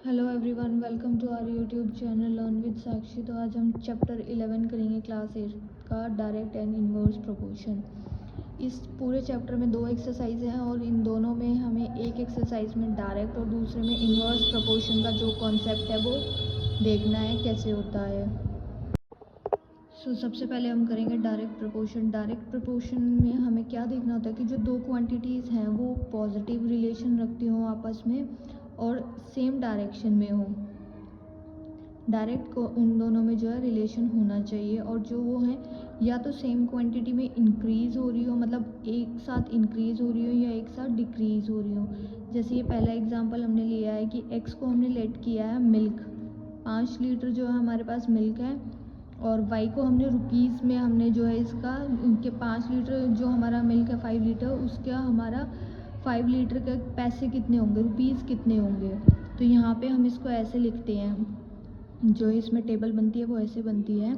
Hello everyone, welcome to our YouTube channel learn with Sakshi. तो आज हम चैप्टर 11 करेंगे क्लास 8 का डायरेक्ट एंड इनवर्स प्रोपोर्शन। इस पूरे चैप्टर में 2 एक्सरसाइज हैं और इन दोनों में हमें एक एक्सरसाइज में डायरेक्ट और दूसरे में इनवर्स प्रोपोर्शन का जो कॉन्सेप्ट है वो देखना है कैसे होता है। सबसे पहले हम करेंगे डायरेक्ट प्रोपोर्शन। डायरेक्ट प्रोपोर्शन में हमें क्या देखना होता है कि जो 2 क्वांटिटीज़ हैं वो पॉजिटिव रिलेशन रखती हों आपस में और सेम डायरेक्शन में हो। डायरेक्ट को उन दोनों में जो है रिलेशन होना चाहिए और जो वो है या तो सेम क्वांटिटी में इंक्रीज़ हो रही हो, मतलब एक साथ इंक्रीज़ हो रही हो या एक साथ डिक्रीज़ हो रही हो। जैसे ये पहला एग्जांपल हमने लिया है कि एक्स को हमने लेट किया है मिल्क, 5 लीटर जो है हमारे पास मिल्क है, और वाई को हमने रुपीज़ में हमने जो है इसका उनके 5 लीटर जो हमारा मिल्क है 5 लीटर, उसका हमारा 5 लीटर के पैसे कितने होंगे, रुपीज़ कितने होंगे। तो यहाँ पे हम इसको ऐसे लिखते हैं, जो इसमें टेबल बनती है वो ऐसे बनती है।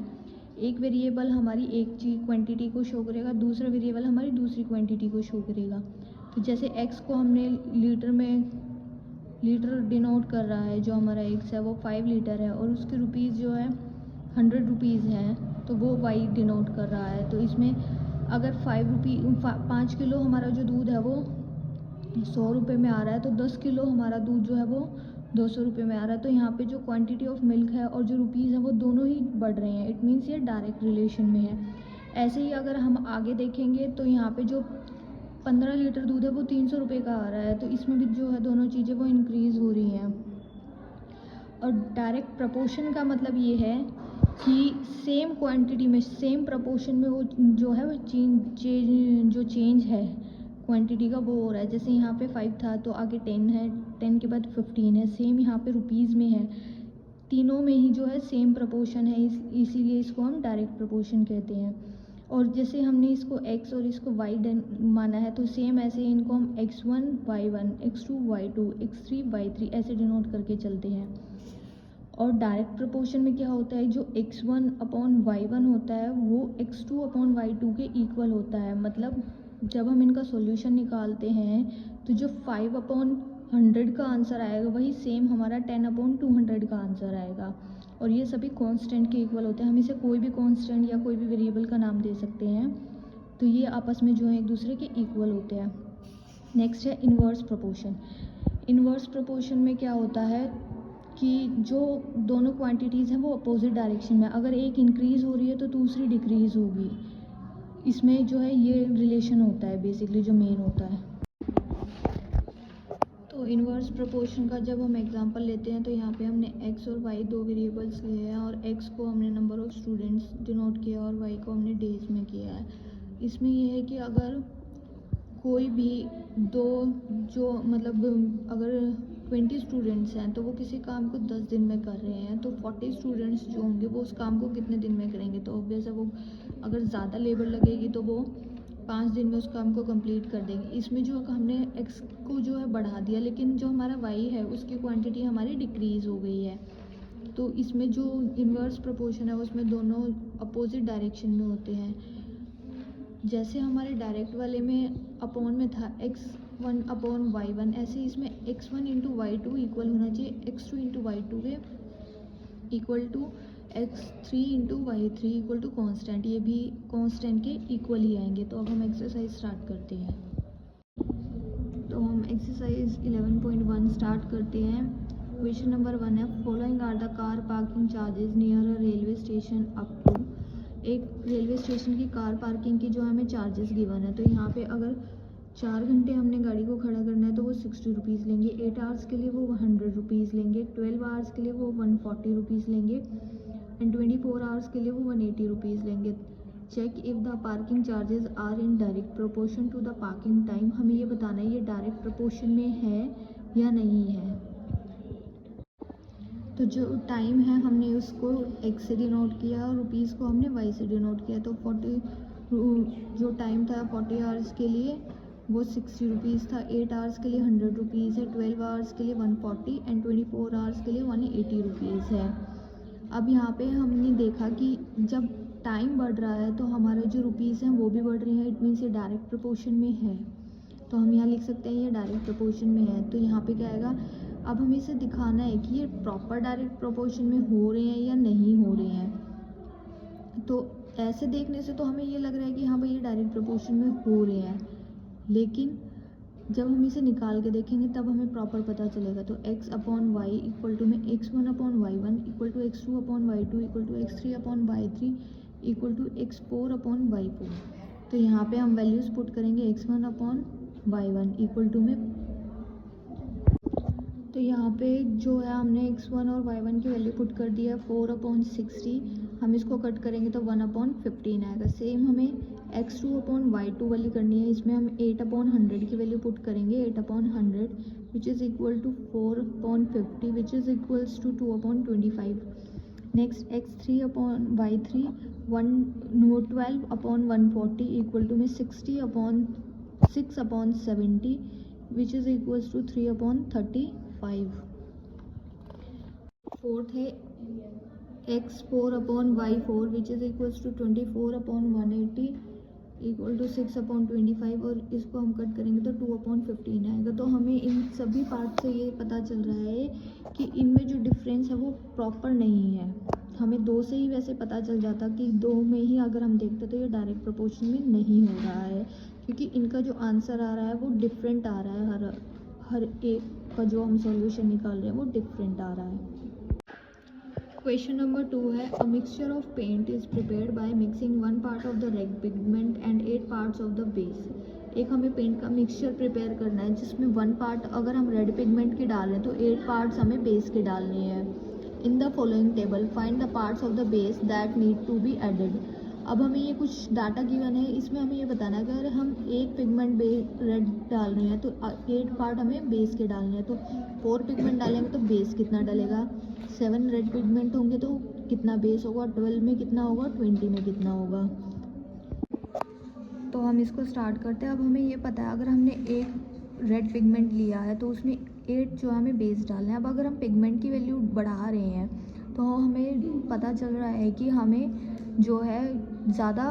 एक वेरिएबल हमारी एक चीज क्वांटिटी को शो करेगा, दूसरा वेरिएबल हमारी दूसरी क्वांटिटी को शो करेगा। तो जैसे एक्स को हमने लीटर में, लीटर डिनोट कर रहा है, जो हमारा एक्स है वो 5 लीटर है और उसके रुपीज़ जो है 100 रुपीज़ हैं, तो वो वाई डिनोट कर रहा है। तो इसमें अगर 5 किलो हमारा जो दूध है वो 100 रुपये में आ रहा है, तो 10 किलो हमारा दूध जो है वो 200 रुपये में आ रहा है। तो यहाँ पे जो क्वांटिटी ऑफ मिल्क है और जो रुपीज़ है वो दोनों ही बढ़ रहे हैं। इट मीन्स ये डायरेक्ट रिलेशन में है। ऐसे ही अगर हम आगे देखेंगे तो यहाँ पे जो 15 लीटर दूध है वो 300 रुपये का आ रहा है, तो इसमें भी जो है दोनों चीज़ें वो इंक्रीज़ हो रही हैं। और डायरेक्ट प्रपोर्शन का मतलब ये है कि सेम क्वांटिटी में सेम प्रपोर्शन में वो जो है वो चेंज है क्वांटिटी का वो हो रहा है। जैसे यहाँ पे 5 था तो आगे 10 है, 10 के बाद 15 है, सेम यहाँ पे रुपीज़ में है, तीनों में ही जो है सेम प्रपोर्शन है, इसीलिए इसको हम डायरेक्ट प्रपोर्शन कहते हैं। और जैसे हमने इसको x और इसको y माना है, तो सेम ऐसे इनको हम x1 y1, x2 y2, x3 y3 ऐसे डिनोट करके चलते हैं। और डायरेक्ट प्रोपोर्शन में क्या होता है, जो x1 अपॉन y1 होता है वो x2 अपॉन y2 के इक्वल होता है। मतलब जब हम इनका सॉल्यूशन निकालते हैं तो जो 5 अपॉन 100 का आंसर आएगा वही सेम हमारा 10 अपॉन 200 का आंसर आएगा। और ये सभी कांस्टेंट के इक्वल होते हैं। हम इसे कोई भी कांस्टेंट या कोई भी वेरिएबल का नाम दे सकते हैं। तो ये आपस में जो है एक दूसरे के इक्वल होते हैं। नेक्स्ट है इन्वर्स प्रोपोर्शन। इन्वर्स प्रोपोर्शन में क्या होता है कि जो दोनों क्वांटिटीज़ हैं वो अपोजिट डायरेक्शन में, अगर एक इंक्रीज़ हो रही है तो दूसरी डिक्रीज़ होगी। इसमें जो है ये रिलेशन होता है बेसिकली, जो मेन होता है। तो इन्वर्स प्रोपोर्शन का जब हम एग्जांपल लेते हैं तो यहाँ पे हमने x और y 2 वेरिएबल्स लिए हैं और x को हमने नंबर ऑफ़ स्टूडेंट्स डिनोट किया और y को हमने डेज में किया है। इसमें यह है कि अगर कोई भी दो जो मतलब अगर 20 स्टूडेंट्स हैं तो वो किसी काम को 10 दिन में कर रहे हैं, तो 40 स्टूडेंट्स जो होंगे वो उस काम को कितने दिन में करेंगे। तो ऑब्वियस है वो अगर ज़्यादा लेबर लगेगी तो वो 5 दिन में उस काम को कंप्लीट कर देंगे। इसमें जो हमने x को जो है बढ़ा दिया, लेकिन जो हमारा y है उसकी क्वांटिटी हमारी डिक्रीज़ हो गई है। तो इसमें जो इन्वर्स प्रोपोर्शन है उसमें दोनों अपोजिट डायरेक्शन में होते हैं। जैसे हमारे डायरेक्ट वाले में अपॉन में था x1 अपॉन y1, ऐसे इसमें x1 इंटू y2 इक्वल होना चाहिए x2 इंटू y2 के equal to x3 into y3 equal to constant. ये भी कॉन्स्टेंट के इक्वल ही आएंगे। तो अब हम एक्सरसाइज स्टार्ट करते हैं। तो हम एक्सरसाइज 11.1 स्टार्ट करते हैं। क्वेश्चन नंबर 1 है, following are the car parking charges near a railway station up to. एक रेलवे स्टेशन की कार पार्किंग की जो हमें चार्जेस गिवन है। तो यहाँ पे अगर 4 घंटे हमने गाड़ी को खड़ा करना है तो वो 60 रुपीज़ लेंगे, 8 आवर्स के लिए वो 100 रुपीज़ लेंगे, 12 आवर्स के लिए वो 140 रुपीज़ लेंगे एंड 24 आवर्स के लिए वो 180 रुपीज़ लेंगे। Check if the parking charges are in direct proportion to the parking time. हमें ये बताना है ये डायरेक्ट प्रोपोर्शन में है या नहीं है। तो जो टाइम है हमने उसको x से डिनोट किया और रुपीज़ को हमने y से डिनोट किया। तो 40 जो टाइम था 40 आवर्स के लिए वो 60 रुपीज़ था, 8 आवर्स के लिए 100 रुपीज़ है, 12 आवर्स के लिए 140 एंड 24 आवर्स के लिए 180 रुपीज़ है। अब यहाँ पे हमने देखा कि जब टाइम बढ़ रहा है तो हमारे जो रुपीज़ हैं वो भी बढ़ रही हैं। इट मीन्स ये डायरेक्ट प्रोपोर्शन में है। तो हम यहाँ लिख सकते हैं ये डायरेक्ट प्रोपोर्शन में है। तो यहाँ पे क्या आएगा, अब हमें इसे दिखाना है कि ये प्रॉपर डायरेक्ट प्रोपोर्शन में हो रहे हैं या नहीं हो रहे हैं। तो ऐसे देखने से तो हमें ये लग रहा है कि हाँ भाई ये डायरेक्ट प्रोपोर्शन में हो रहे हैं, लेकिन जब हम इसे निकाल के देखेंगे तब हमें प्रॉपर पता चलेगा। तो x upon y equal to में x1 upon y1 equal to x2 upon y2 equal to x3 upon y3 equal to x4 upon y4। तो यहाँ पे हम वैल्यूज़ पुट करेंगे x1 upon y1 equal to में, तो यहाँ पे जो है हमने x1 और y1 की वैल्यू पुट कर दी है 4 अपॉन 60। हम इसको कट करेंगे तो 1 अपॉन 15 आएगा। सेम हमें x2 अपॉन y2 वाली करनी है, इसमें हम 8 अपॉन 100 की वैल्यू पुट करेंगे, 8 upon 100 which is equal to 4 upon 50 which is equals to 2 upon 25। Next x3 upon y3 12 upon 140 equal to में 6 upon 70 which is equals to 3 upon 35। Fourth है x4 upon y4 which is equals to 24 upon 180 equal to 6 upon 25, और इसको हम cut करेंगे तो 2 upon 15 आएगा। तो हमें इन सभी पार्ट से ये पता चल रहा है कि इनमें जो डिफरेंस है वो प्रॉपर नहीं है। हमें दो से ही वैसे पता चल जाता कि दो में ही अगर हम देखते तो ये डायरेक्ट प्रोपोर्शन में नहीं हो रहा है, क्योंकि इनका जो आंसर आ रहा है वो डिफरेंट आ रहा है। हर एक का जो हम सॉल्यूशन निकाल रहे हैं वो डिफरेंट आ रहा है। क्वेश्चन नंबर 2 है, a mixture of paint is prepared by mixing 1 part of the red pigment and 8 parts of the base. एक हमें पेंट का मिक्सचर प्रिपेयर करना है जिसमें 1 पार्ट अगर हम रेड पिगमेंट की डाल रहे हैं तो 8 पार्ट्स हमें बेस के डालने हैं। In the following table find the parts of the base that need to be added. अब हमें ये कुछ डाटा गिवन है, इसमें हमें ये बताना है कि अगर हम एक पिगमेंट रेड डाल रहे हैं तो 8 पार्ट हमें बेस के डालने हैं। तो 4 पिगमेंट डालेंगे तो बेस कितना डलेगा, 7 रेड पिगमेंट होंगे तो कितना बेस होगा, 12 में कितना होगा, 20 में कितना होगा। तो हम इसको स्टार्ट करते हैं। अब हमें ये पता है अगर हमने एक रेड पिगमेंट लिया है तो उसमें 8 जो हमें बेस डालना है। अब अगर हम पिगमेंट की वैल्यू बढ़ा रहे हैं तो हमें पता चल रहा है कि हमें जो है ज़्यादा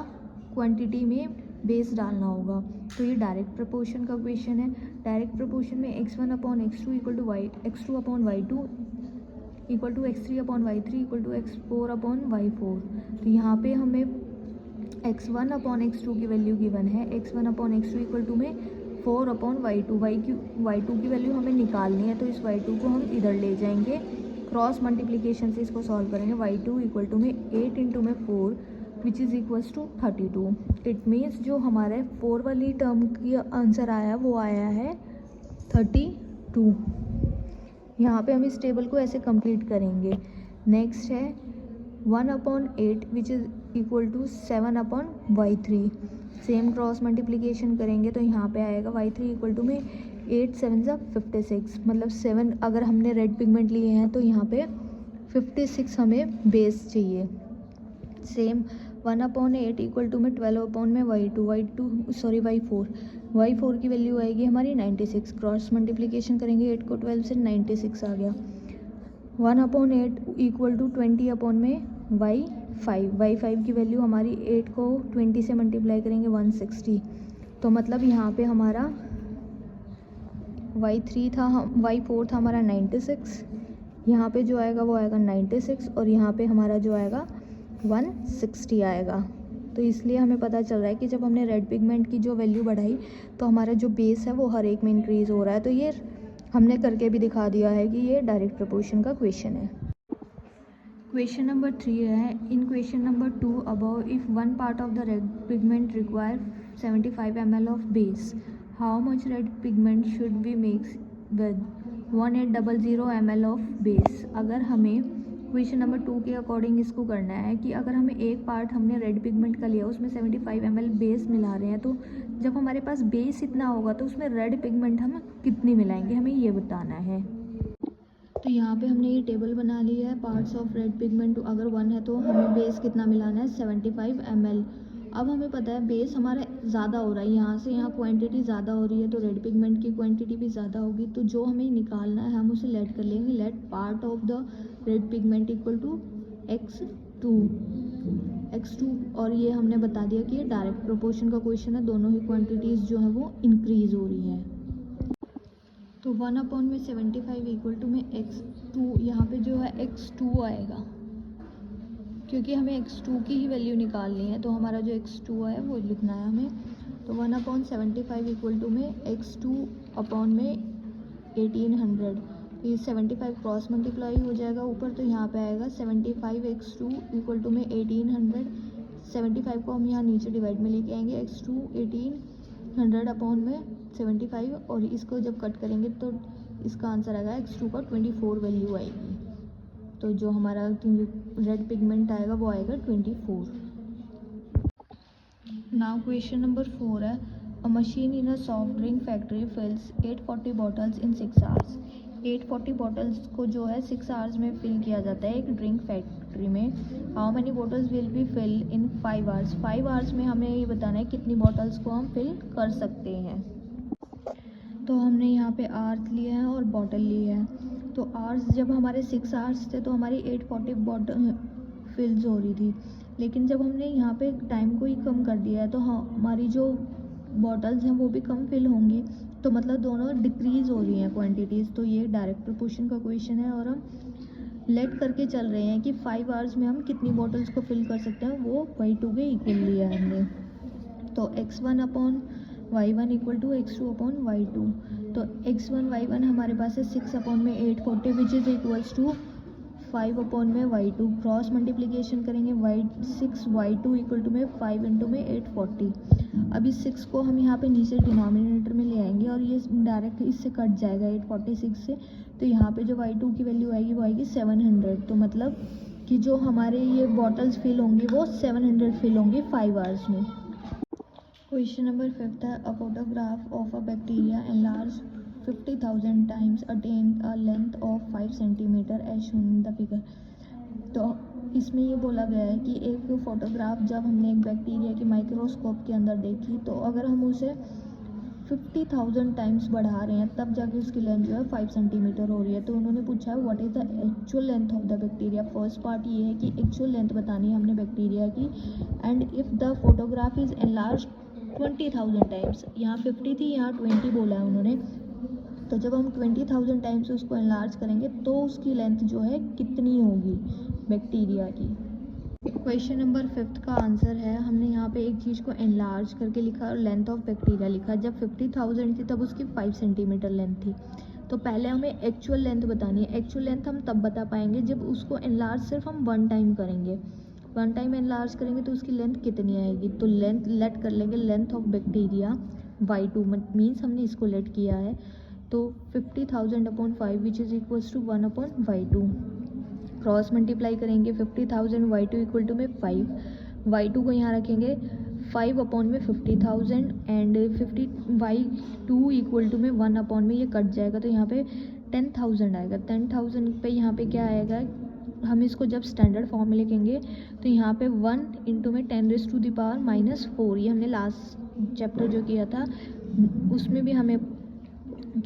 क्वांटिटी में बेस डालना होगा। तो ये डायरेक्ट प्रोपोर्शन का क्वेश्चन है। डायरेक्ट प्रोपोर्शन में x1 upon x2 equal to x2 upon y2 equal to x3 upon y3 equal to x4 upon y4। तो यहाँ पे हमें x1 अपॉन x2 की वैल्यू गिवन है, x1 upon x2 equal to में 4 upon y2 y2 की value हमें निकालनी है। तो इस y2 को हम इधर ले जाएंगे, क्रॉस मल्टीप्लिकेशन से इसको सॉल्व करेंगे। y2 इक्वल टू में 8 इंटू में 4 which is equals to 32। It means जो हमारे 4 वाली टर्म की आंसर आया वो आया है 32। यहाँ पे हम इस टेबल को ऐसे कंप्लीट करेंगे। नेक्स्ट है 1 upon 8 which is equal to 7 upon y3। Same cross multiplication करेंगे तो यहाँ पे आएगा y3 इक्वल टू में 8 7 ज़ा 56, मतलब 7 अगर हमने रेड पिगमेंट लिए हैं तो यहाँ पे 56 हमें बेस चाहिए। सेम 1 अपॉन 8 इक्वल टू में 12 अपॉन में y4 की वैल्यू आएगी हमारी 96। क्रॉस मल्टीप्लिकेशन करेंगे 8 को 12 से 96 आ गया। 1 अपॉन 8 इक्वल टू 20 अपॉन में y5 की वैल्यू हमारी 8 को 20 से मल्टीप्लाई करेंगे 160। तो मतलब यहाँ पे हमारा y4 था हमारा 96, यहाँ पे जो आएगा वो आएगा 96 और यहाँ पे हमारा जो आएगा 160 आएगा। तो इसलिए हमें पता चल रहा है कि जब हमने रेड पिगमेंट की जो वैल्यू बढ़ाई तो हमारा जो बेस है वो हर एक में इंक्रीज़ हो रहा है। तो ये हमने करके भी दिखा दिया है कि ये डायरेक्ट प्रोपोर्शन का क्वेश्चन है। क्वेश्चन नंबर 3 है, in question number 2 above if 1 part of the red pigment require 75 ml of base, how much red pigment should be mix with 1800 ml of base. अगर हमें क्वेश्चन नंबर 2 के according इसको करना है कि अगर हमें एक पार्ट हमने रेड पिगमेंट का लिया उसमें 75 ml बेस मिला रहे हैं, तो जब हमारे पास बेस इतना होगा तो उसमें रेड पिगमेंट हम कितनी मिलाएंगे, हमें ये बताना है। तो यहाँ पे हमने ये टेबल बना लिया है। पार्ट्स ऑफ रेड पिगमेंट अगर 1 है तो हमें बेस कितना मिलाना है 75 ml। अब हमें पता है बेस हमारा ज़्यादा हो रहा है, यहाँ से यहाँ क्वांटिटी ज़्यादा हो रही है तो रेड पिगमेंट की क्वांटिटी भी ज़्यादा होगी। तो जो हमें निकालना है हम उसे लेट कर लेंगे। Let part of the red pigment equal to x2। x2 और ये हमने बता दिया कि ये डायरेक्ट प्रोपोर्शन का क्वेश्चन है, दोनों ही क्वांटिटीज़ जो है वो इंक्रीज़ हो रही हैं। तो 1/75 इक्वल टू में x2, यहाँ पे जो है x2 आएगा क्योंकि हमें x2 की ही वैल्यू निकालनी है, तो हमारा जो x2 है वो लिखना है हमें। तो 1/75 इक्वल टू में x2 अपॉन में 1800, तो ये 75 क्रॉस मल्टीप्लाई हो जाएगा ऊपर, तो यहाँ पे आएगा 75x2 इक्वल टू में 1800। 75 को हम यहाँ नीचे डिवाइड में लेके आएंगे, x2 1800 अपॉन में 75, और इसको जब कट करेंगे तो इसका आंसर आएगा x2 का 24 वैल्यू आएगी। तो जो हमारा रेड पिगमेंट आएगा वो आएगा 24। नाउ क्वेश्चन नंबर 4 है, a machine in a soft drink factory fills 840 bottles in 6 hours. 840 bottles को जो है 6 आवर्स में फिल किया जाता है एक ड्रिंक फैक्ट्री में। How many bottles will be fill in 5 hours. 5 hours में हमें ये बताना है कितनी बॉटल्स को हम फिल कर सकते हैं। तो हमने यहाँ पे आवर्स लिए हैं और बॉटल लिए हैं। तो आवर्स जब हमारे 6 आवर्स थे तो हमारी 840 बॉटल फिल्स हो रही थी, लेकिन जब हमने यहाँ पे टाइम को ही कम कर दिया है तो हमारी जो बॉटल्स हैं वो भी कम फिल होंगी, तो मतलब दोनों डिक्रीज़ हो रही हैं क्वांटिटीज़। तो ये डायरेक्ट प्रोपोर्शन का क्वेश्चन है और हम लेट करके चल रहे हैं कि 5 आवर्स में हम कितनी बॉटल्स को फिल कर सकते हैं, वो y2 के इक्वल लिया है हमने। तो x1 upon y1 equal to x2 upon y2। तो x1 y1 हमारे पास है 6 अपॉन में 840 which is equals to 5 upon में y2। क्रॉस मल्टीप्लिकेशन करेंगे y6 y2 इक्वल टू में 5 इंटू में 840। अभी 6 को हम यहाँ पे नीचे डिनोमिनेटर में ले आएंगे और ये डायरेक्ट इससे कट जाएगा 846 से, तो यहाँ पे जो y2 की वैल्यू आएगी वो आएगी 700। तो मतलब कि जो हमारे ये बॉटल्स फिल होंगी वो 700 फिल होंगी 5 आवर्स में। क्वेश्चन नंबर 5 है, a photograph of a bacteria enlarge 50,000 times attained a length of 5 centimeter as shown in the figure। तो इसमें ये बोला गया है कि एक फोटोग्राफ जब हमने एक बैक्टीरिया की माइक्रोस्कोप के अंदर देखी, तो अगर हम उसे 50,000 टाइम्स बढ़ा रहे हैं तब जाके उसकी लेंथ जो है 5 सेंटीमीटर हो रही है। तो उन्होंने पूछा है what is the actual length of the bacteria. First part ये है कि एक्चुअल लेंथ बतानी है हमने बैक्टीरिया की, and if the photograph is enlarge 20,000 times, यहाँ 50 थी यहाँ 20 बोला है उन्होंने, तो जब हम 20,000 टाइम्स उसको एनलार्ज करेंगे तो उसकी लेंथ जो है कितनी होगी बैक्टीरिया की। क्वेश्चन नंबर 5 का आंसर है, हमने यहाँ पे एक चीज़ को एनलार्ज करके लिखा और लेंथ ऑफ बैक्टीरिया लिखा। जब 50,000 थी तब उसकी 5 सेंटीमीटर लेंथ थी। तो पहले हमें एक्चुअल लेंथ बतानी है। एक्चुअल लेंथ हम तब बता पाएंगे जब उसको एनलार्ज सिर्फ हम 1 टाइम करेंगे। 1 टाइम एनलार्ज करेंगे तो उसकी लेंथ कितनी आएगी। तो लेंथ लेट कर लेंगे, length of bacteria y2 means हमने इसको लेट किया है। तो 50,000 upon 5 which is equals to 1 upon y2। Cross multiply करेंगे 50,000 y2 इक्वल टू में 5, y2 को यहाँ रखेंगे 5 अपॉन में 50,000 एंड 50 y2 इक्वल टू में 1 अपॉन में ये कट जाएगा, तो यहाँ पे 10,000 आएगा। 10,000 पे यहाँ पे क्या आएगा, हम इसको जब स्टैंडर्ड फॉर्म में लिखेंगे तो यहाँ पे 1 इंटू में 10⁻⁻⁴, ये हमने लास्ट चैप्टर जो किया था उसमें भी हमें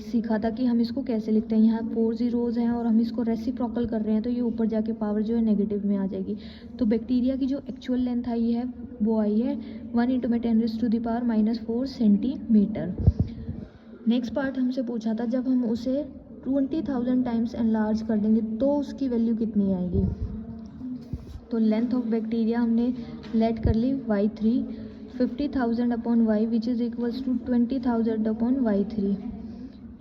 सीखा था कि हम इसको कैसे लिखते हैं। यहाँ 4 ज़ीरोज़ हैं और हम इसको रेसिप्रोकल कर रहे हैं, तो ये ऊपर जाके पावर जो है नेगेटिव में आ जाएगी। तो बैक्टीरिया की जो एक्चुअल लेंथ आई है वो आई है 1 इंटू में 10⁻⁻⁴ सेंटीमीटर। नेक्स्ट पार्ट हमसे पूछा था जब हम उसे 20,000 टाइम्स एनलार्ज कर देंगे तो उसकी वैल्यू कितनी आएगी। तो लेंथ ऑफ बैक्टीरिया हमने लेट कर ली y3, 50,000 upon y which is equals to 20,000 upon y3।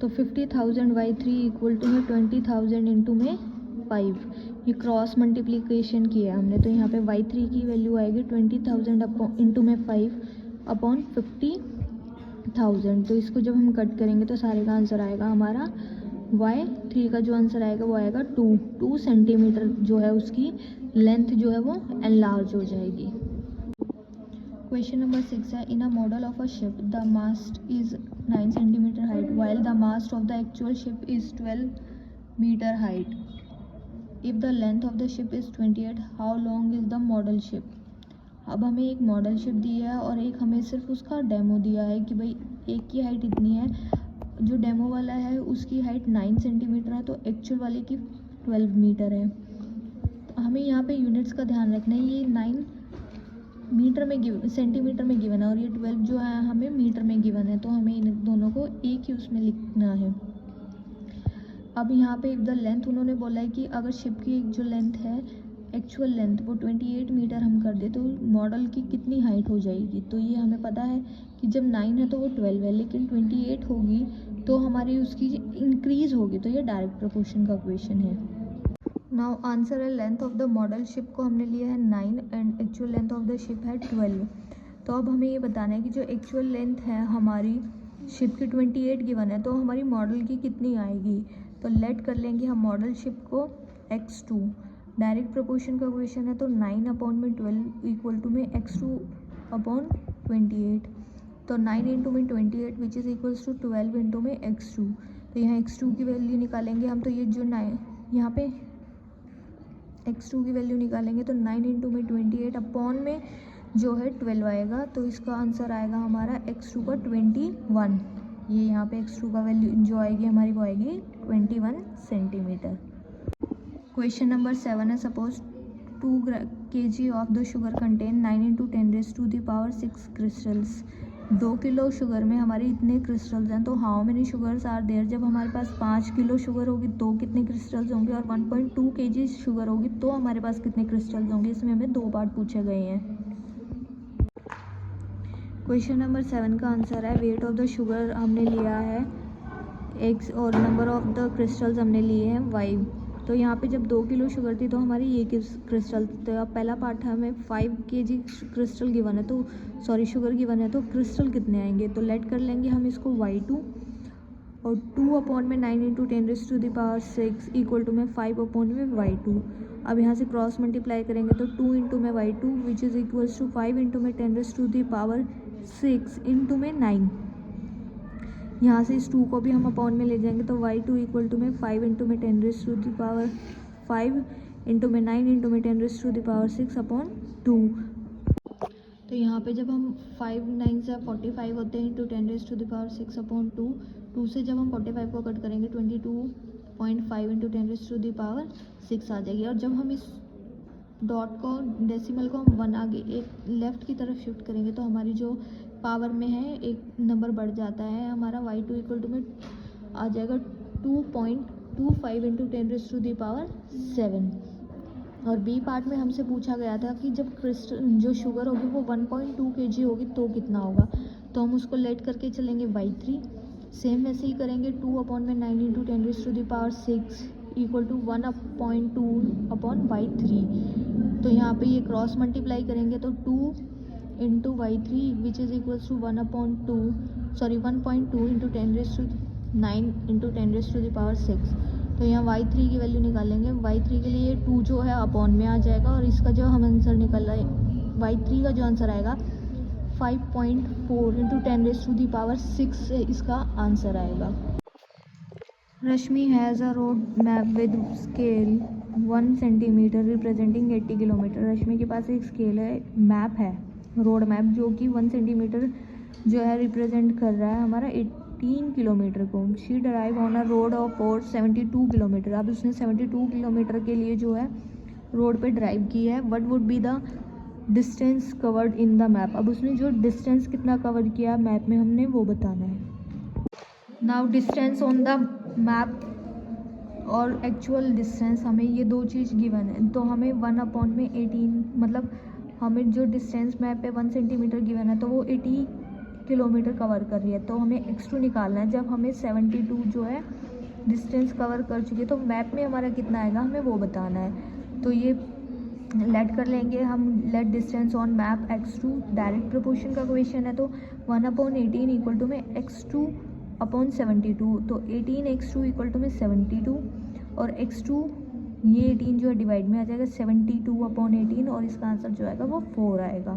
तो 50,000 y3 इक्वल टू में 20,000 इंटू में 5, ये क्रॉस मल्टीप्लिकेशन किया हमने, तो यहाँ पे y3 की वैल्यू आएगी 20,000 अपॉन इंटू में 5 अपॉन 50,000। तो इसको जब हम कट करेंगे तो सारे का आंसर आएगा हमारा y3 का जो आंसर आएगा वो आएगा 2 सेंटीमीटर जो है उसकी लेंथ जो है वो एनलार्ज हो जाएगी। क्वेश्चन नंबर 6 है, in a model of a ship the mast is 9 centimetre height while the mast of the actual ship is 12 metre height. If the length of the ship is 28, how long is the model ship. अब हमें एक model ship दी है और एक हमें सिर्फ उसका demo दिया है कि भाई एक की हाइट इतनी है, जो डेमो वाला है उसकी हाइट 9 सेंटीमीटर है तो एक्चुअल वाले की 12 मीटर है। तो हमें यहाँ पे यूनिट्स का ध्यान रखना है, ये 9 मीटर में सेंटीमीटर में गिवन है और ये 12 जो है हमें मीटर में गिवन है, तो हमें इन दोनों को एक ही उसमें लिखना है। अब यहाँ पे द लेंथ उन्होंने बोला है कि अगर शिप की एक जो लेंथ है एक्चुअल लेंथ वो 28 मीटर हम कर दे तो मॉडल की कितनी हाइट हो जाएगी। तो ये हमें पता है कि जब 9 है तो वो 12 है, लेकिन 28 होगी तो हमारी उसकी इंक्रीज होगी, तो ये डायरेक्ट प्रोपोर्शन का क्वेश्चन है। नाउ आंसर है length of the model ship को हमने लिया है 9 and actual length of the ship है 12। तो अब हमें ये बताना है कि जो एक्चुअल लेंथ है हमारी शिप की 28 गिवन है, तो हमारी मॉडल की कितनी आएगी। तो लेट कर लेंगे हम मॉडल शिप को x2। डायरेक्ट प्रोपोर्शन का क्वेश्चन है, तो 9 अपॉन में 12 इक्वल टू में x2 अपॉन 28। तो 9 इंटू में 28 which is equals to 12 into में x2। तो यहाँ x2 की वैल्यू निकालेंगे हम, तो ये जो 9 यहाँ पे x2 की वैल्यू निकालेंगे तो 9 इंटू में 28 अपॉन में जो है 12 आएगा, तो इसका आंसर आएगा हमारा x2 का 21। ये यहाँ पे x2 का वैल्यू जो आएगी हमारी वो आएगी 21 सेंटीमीटर। क्वेश्चन नंबर 7 है suppose 2 kg of the sugar contain 9 into 10⁶ crystals. 2 kilo sugar में हमारे इतने क्रिस्टल्स हैं, तो how many sugars are there. जब हमारे पास 5 किलो शुगर होगी तो कितने क्रिस्टल्स होंगे, और 1.2 kg शुगर होगी तो हमारे पास कितने क्रिस्टल्स होंगे। इसमें हमें 2 पार्ट पूछे गए हैं। क्वेश्चन नंबर 7 का आंसर है वेट ऑफ द शुगर हमने लिया है x और नंबर ऑफ द क्रिस्टल्स हमने लिए हैं y। तो यहाँ पे जब 2 किलो शुगर थी तो हमारी ये क्रिस्टल, तो अब पहला पार्ट है हमें 5 kg क्रिस्टल गिवन है, तो सॉरी शुगर गिवन है, तो क्रिस्टल कितने आएंगे। तो लेट कर लेंगे हम इसको y2 और 2 अपॉन में 9 इंटू 10⁶ इक्वल टू में 5 अपॉन में y2। अब यहाँ से क्रॉस मल्टीप्लाई करेंगे तो 2 इंटू में y2 which is equals to 5 into में 10⁶ इंटू में 9। यहाँ से इस 2 को भी हम अपॉन में ले जाएंगे तो y2 इक्वल टू में 5 इंटू में 10⁵ इंटू में 9 इंटू में 10⁶ अपॉन 2। तो यहाँ पे जब हम 5 9 से 45 होते हैं इंटू 10⁶ अपॉन 2 से जब हम 45 को कट करेंगे 22.5 इंटू 10⁶ आ जाएगी। और जब हम इस डॉट को डेसिमल को हम 1 आगे एक लेफ़्ट की तरफ शिफ्ट करेंगे तो हमारी जो पावर में है एक नंबर बढ़ जाता है। हमारा y2 इक्वल टू में आ जाएगा 2.25 इंटू 10⁻7। और बी पार्ट में हमसे पूछा गया था कि जब क्रिस्टल जो शुगर होगी वो 1.2 kg होगी तो कितना होगा। तो हम उसको लेट करके चलेंगे y3। सेम वैसे ही करेंगे 2 अपॉन में 9 into 10⁻6 equal to 1/2 upon y3। तो यहाँ पे ये क्रॉस मल्टीप्लाई करेंगे तो 2 into y3 which is equals to 1.2 into 10⁹ into 10⁶। तो यहाँ y3 की वैल्यू निकालेंगे। y3 के लिए 2 जो है अपॉन में आ जाएगा और इसका जो हम आंसर निकल रहा है y3 का जो आंसर आएगा 5.4 इंटू 10⁶ से इसका आंसर आएगा। Rashmi has a road map with scale 1 centimetre representing 80 kilometre. Rashmi के पास एक स्केल है, मैप है, रोड मैप जो कि 1 सेंटीमीटर जो है रिप्रेजेंट कर रहा है हमारा 18 किलोमीटर को। She drive on a road of और 72 किलोमीटर। अब उसने 72 किलोमीटर के लिए जो है रोड पे ड्राइव की है। What would be the distance covered in the map. अब उसने जो डिस्टेंस कितना कवर किया मैप में हमने वो बताना है। Now distance on the map और एक्चुअल डिस्टेंस हमें ये दो चीज़ गिवन है, तो हमें 1/18 मतलब हमें जो डिस्टेंस मैप पे 1 सेंटीमीटर गिवन है तो वो 80 किलोमीटर कवर कर रही है। तो हमें x2 निकालना है। जब हमें 72 जो है डिस्टेंस कवर कर चुकी है तो मैप में हमारा कितना आएगा हमें वो बताना है। तो ये लेट कर लेंगे हम, let distance on map x2। Direct proportion का क्वेश्चन है तो 1/18 इक्वल टू में x2 अपॉन 72। तो 18x2 इक्वल टू में 72 और x2 ये 18 जो है डिवाइड में आ जाएगा 72/18 और इसका आंसर जो आएगा वो 4 आएगा।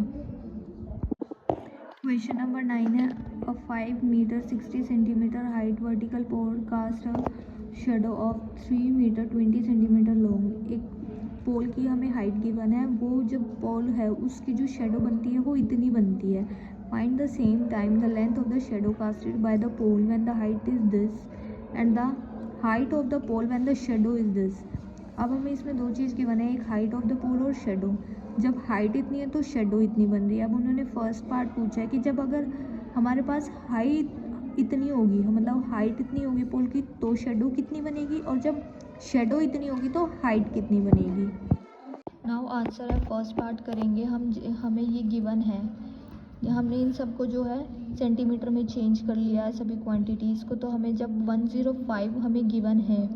क्वेश्चन नंबर 9 है a 5 metre 60 centimetre height vertical pole cast a shadow of 3 metre 20 centimetre long. एक पोल की हमें हाइट गिवन है, वो जब पोल है उसकी जो शेडो बनती है वो इतनी बनती है। Find the same time the length of the shadow casted by the pole when the height is this and the height of the pole when the shadow is this. अब हमें इसमें दो चीज़ गिवन है, एक हाइट ऑफ द पोल और shadow. जब height इतनी है तो शेडो इतनी बन रही है। अब उन्होंने फर्स्ट पार्ट पूछा है कि जब अगर हमारे पास हाइट इतनी होगी, मतलब हाइट इतनी होगी पोल की, तो शेडो कितनी बनेगी, और जब शेडो इतनी होगी तो हाइट कितनी बनेगी। नाउ आंसर है फर्स्ट पार्ट करेंगे हम। हमें ये गिवन है, हमने इन सबको जो है सेंटीमीटर में चेंज कर लिया है सभी क्वांटिटीज़ को। तो हमें जब 105 हमें गिवन है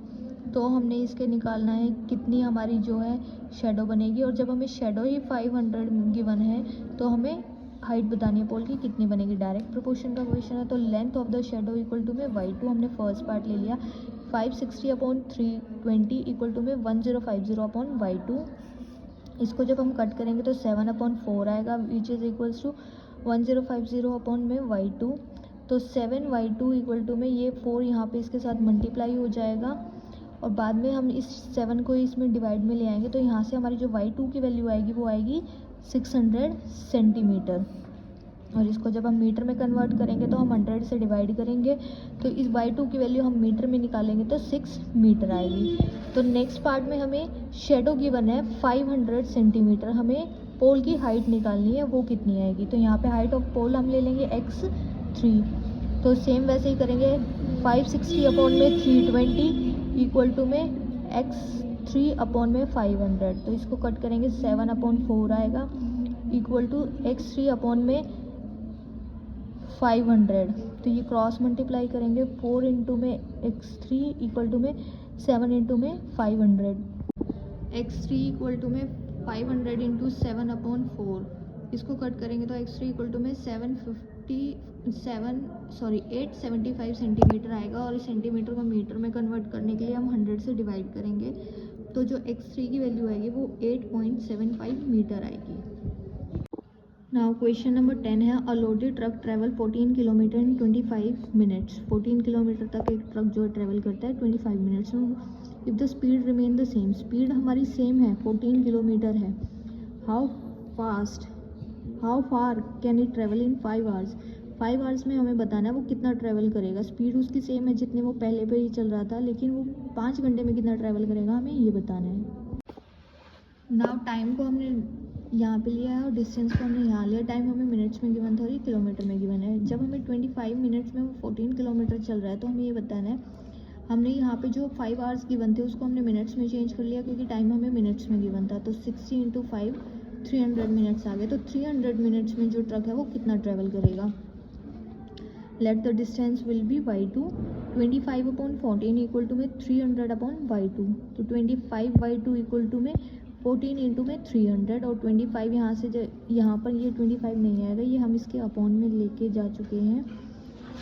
तो हमने इसके निकालना है कितनी हमारी जो है शेडो बनेगी, और जब हमें शेडो ही 500 गिवन है तो हमें हाइट बतानी है पोल की कितनी बनेगी। डायरेक्ट प्रोपोर्शन का क्वेश्चन है, तो length of the shadow equal to में y2 हमने फर्स्ट पार्ट ले लिया, 560/320 इक्वल टू में 1050/y2। इसको जब हम कट करेंगे तो 7/4 आएगा, विच इज़ इक्वल्स टू 1050/y2। तो 7y2 इक्वल टू में ये 4 यहाँ पे इसके साथ मल्टीप्लाई हो जाएगा, और बाद में हम इस 7 को इसमें डिवाइड में ले आएंगे, तो यहाँ से हमारी जो y2 की वैल्यू आएगी वो आएगी 600 सेंटीमीटर। और इसको जब हम मीटर में कन्वर्ट करेंगे तो हम 100 से डिवाइड करेंगे, तो इस y2 की वैल्यू हम मीटर में निकालेंगे तो 6 मीटर आएगी। तो नेक्स्ट पार्ट में हमें शेडो गिवन है 500 सेंटीमीटर, हमें पोल की हाइट निकालनी है, वो कितनी आएगी। तो यहाँ पे हाइट ऑफ पोल हम ले लेंगे x3, तो सेम वैसे ही करेंगे 560/320 इक्वल टू में x3/500। तो इसको कट करेंगे 7/4 आएगा इक्वल टू x3/500। तो ये क्रॉस मल्टीप्लाई करेंगे 4 इंटू में x3 इक्वल टू में 7 इंटू में 500, x3 इक्वल टू में 500 इंटू 7/4। इसको कट करेंगे तो x3 इक्वल टू में 875 सेंटीमीटर आएगा, और इस सेंटीमीटर को मीटर में कन्वर्ट करने के लिए हम 100 से डिवाइड करेंगे, तो जो x3 की वैल्यू आएगी वो 8.75 मीटर आएगी। नाउ क्वेश्चन नंबर 10 है, अ लोडेड ट्रक ट्रेवल 14 किलोमीटर इन 25 मिनट्स। 14 किलोमीटर तक एक ट्रक जो है ट्रेवल करता है 25 मिनट्स में। If the speed remain the same, speed हमारी सेम है, 14 किलोमीटर है। How far can it travel in 5 hours. 5 hours में हमें बताना है वो कितना ट्रैवल करेगा। स्पीड उसकी सेम है जितने वो पहले पे ही चल रहा था, लेकिन वो 5 घंटे में कितना ट्रैवल करेगा हमें ये बताना है। नाउ टाइम को हमने यहाँ पे लिया है और डिस्टेंस को हमने यहाँ लिया। टाइम हमें मिनट्स में गिवन था और ये किलोमीटर में गिवन है। जब हमें 25 मिनट्स में वो 14 किलोमीटर चल रहा है तो हमें ये बताना है, हमने यहाँ पे जो 5 आवर्स गिवन थे उसको हमने मिनट्स में चेंज कर लिया क्योंकि टाइम हमें मिनट्स में गिवन था। तो 60 × 5 300 मिनट्स आ गए। तो 300 मिनट्स में जो ट्रक है वो कितना ट्रैवल करेगा। Let the distance will be y2, 25/14 equal to में 300/y2। तो 25/2 इक्वल टू में 14 इंटू में 300, और 25 यहाँ से यहाँ पर ये 25 नहीं आएगा, ये हम इसके अपॉन में लेके जा चुके हैं।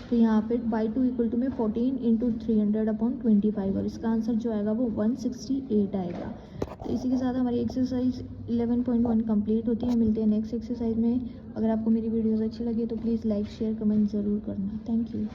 तो यहाँ पे y2 इक्वल टू में 14 इंटू 300/25, और इसका आंसर जो आएगा वो 168 आएगा। तो इसी के साथ हमारी एक्सरसाइज 11.1 कंप्लीट होती है। मिलते हैं नेक्स्ट एक्सरसाइज में। अगर आपको मेरी वीडियोस अच्छी लगी तो प्लीज़ लाइक शेयर कमेंट ज़रूर करना। Thank you.